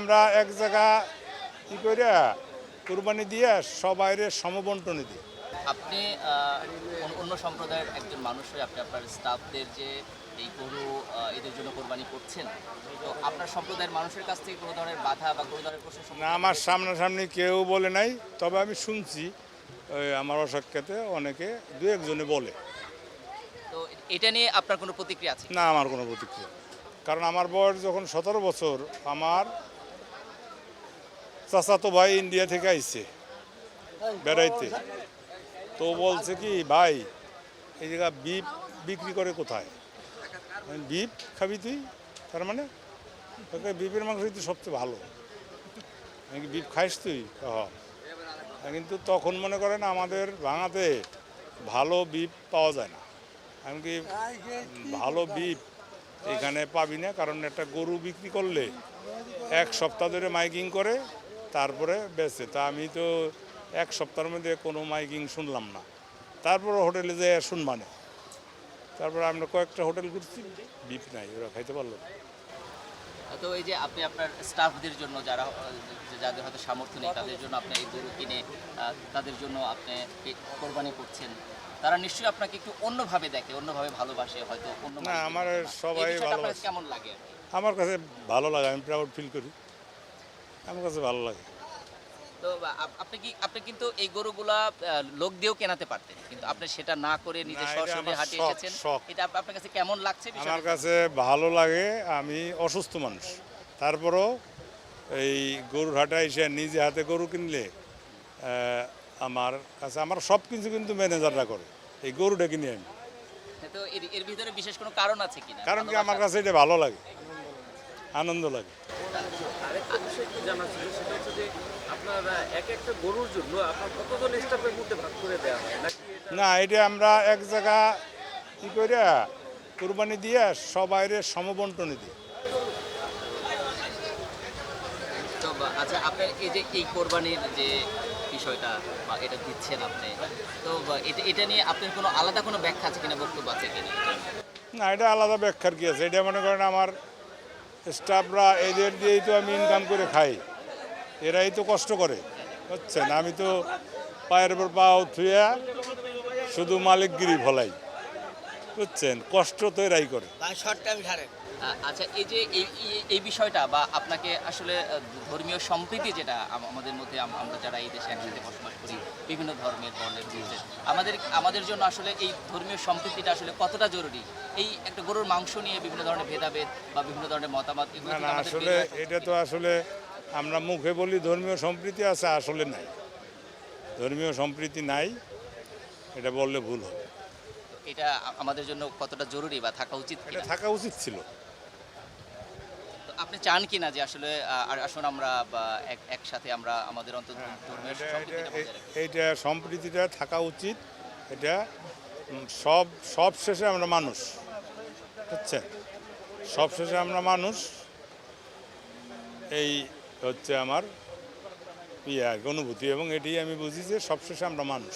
আমরা এক জায়গা কি করে কুরবানি দিয়ে সবাইরে সমবন্টনে দিই। আপনি অন্য সম্প্রদায়ের একজন মানুষ হয়ে আপনি আপনার স্টাফদের যে এই গরু এদের জন্য কোরবানি করছেন, তো আপনার সম্প্রদায়ের মানুষের কাছ থেকে কোনো ধরনের বাধা বা কোনো ধরনের প্রশ্ন না, আমার সামনাসামনি কেউ বলে নাই, তবে আমি শুনছি ওই আমার অসাক্ষাতে অনেকে দু একজনে বলে। তো এটা নিয়ে আপনার কোনো প্রতিক্রিয়া আছে? না, আমার কোনো প্রতিক্রিয়া, কারণ আমার বয়স যখন 17 বছর, আমার চাচাতো ভাই ইন্ডিয়া থেকে আইছে বেড়াইতে, তো বলছে কি ভাই এই জায়গা বিফ বিক্রি করে কোথায়, বিফ খাবি তুই, তার মানে তোকে বিফের মাংসই তো সবচেয়ে ভালো, নাকি বিফ খাইস তুই? কিন্তু তখন মনে করেন আমাদের ভাঙাতে ভালো বিফ পাওয়া যায় না, এমনকি ভালো বিফ এখানে পাবি না, কারণ একটা গরু বিক্রি করলে এক সপ্তাহ ধরে মাইকিং করে তারপরে বেচে। তা আমি তো এক সপ্তাহের মধ্যে কোনো মাইকিং শুনলাম না, তারপরে হোটেলে যেয়ে শুনবানে, তারপরে আমরা কয়েকটা হোটেল ঘুরছি, বিফ নাই, ওরা খাইতে পারলো না। তো এই যে আপনি আপনার স্টাফদের জন্য যাদের হয়তো সামর্থ্য নেই তাদের জন্য আপনি এই গরু কিনে তাদের জন্য আপনি কোরবানি করছেন, তারা নিশ্চয়ই আপনাকে একটু অন্যভাবে দেখে, অন্যভাবে ভালোবাসে, হয়তো অন্য না, আমার সবাই ভালোবাসে। কেমন লাগে? আমার কাছে ভালো লাগে, আমি প্রাউড ফিল করি, আমার কাছে ভালো লাগে। তো আপনি কিন্তু এই গরুগুলা লোক দিয়েও কেনাতে পারতেন, কিন্তু আপনি সেটা না করে নিজে না, এটা সরাসরি আমার হাটে শখ, এসেছেন। শখ। এটা আপনার কাছে কেমন লাগছে আমার বিষয়টা? কাছে ভালো লাগে, আমি অসুস্থ মানুষ, তারপরও এই গরুর হাটে এসে নিজে হাতে গরু কিনলে আমার কাছে আমার সব কিছু কিন্তু ম্যানেজাররা করে, এই গরুটা কিনে আমি। তো এর ভিতরে বিশেষ কোনো কারণ আছে কিনা? কারণ কি আমার কাছে এটা ভালো লাগে, আনন্দ লাগে। আরেকটা বিষয় একটু জানা ছিল, সেটা হচ্ছে যে আপনার এক একটা গরুর জন্য আপনার কতজন স্টাফের মধ্যে ভাগ করে দেওয়া হয় নাকি এটা? না, এটা আমরা এক জায়গা কি করে কুরবানি দিয়ে সবাইরে সমবন্টনে দিই। তো আচ্ছা, আপনার এই যে এই কোরবানির যে বিষয়টা বা এটা দিচ্ছেন আপনি, তো এটা নিয়ে আপনার কোনো আলাদা কোনো ব্যাখ্যা আছে কিনা, বক্তব্য আছে কিনা? না, এটা আলাদা ব্যাখ্যার কি আছে, এটা মনে করেন আমার স্টাফরা এদের দিয়েই তো আমি ইনকাম করে খাই, এরাই তো কষ্ট করে, বুঝছেন, আমি তো পায়ের উপর পাও থুয়া শুধু মালিকগিরি ভলাই, বুঝছেন, কষ্ট তো এরাই করে। আচ্ছা, এই যে এই বিষয়টা বা আপনাকে আসলে ধর্মীয় সম্প্রীতি যেটা আমাদের মধ্যে আমরা যারা এই দেশে একসাথে বসবাস করি, বিভিন্ন ধর্মের বর্ণের বিরুদ্ধে আমাদের জন্য আসলে এই ধর্মীয় সম্প্রীতিটা আসলে কতটা জরুরি? এই একটা গরুর মাংস নিয়ে বিভিন্ন ধরনের ভেদাভেদ বা বিভিন্ন ধরনের মতামত, এগুলো না থেকে না, আমাদের আসলে বের হয়ে আসতে এটা তো আসলে আমরা মুখে বলি ধর্মীয় সম্প্রীতি আছে, আসলে নাই, ধর্মীয় সম্প্রীতি নাই, এটা বললে ভুল হবে। হবে। এটা আমাদের জন্য কতটা জরুরি বা থাকা উচিত এটা কিনা? থাকা উচিত ছিল। তো আপনি চান কিনা যে আসলে আসুন আমরা বা একসাথে আমরা আমাদের অন্তত ধর্মীয় সম্প্রীতিটা বজায় রাখি? এইটা সম্প্রীতিটা থাকা উচিত, এটা সব শেষে আমরা মানুষ, বুঝছেন, সব শেষে আমরা মানুষ, এই হচ্ছে আমার অনুভূতি, এবং এটি আমি বুঝি যে সবশেষে আমরা মানুষ।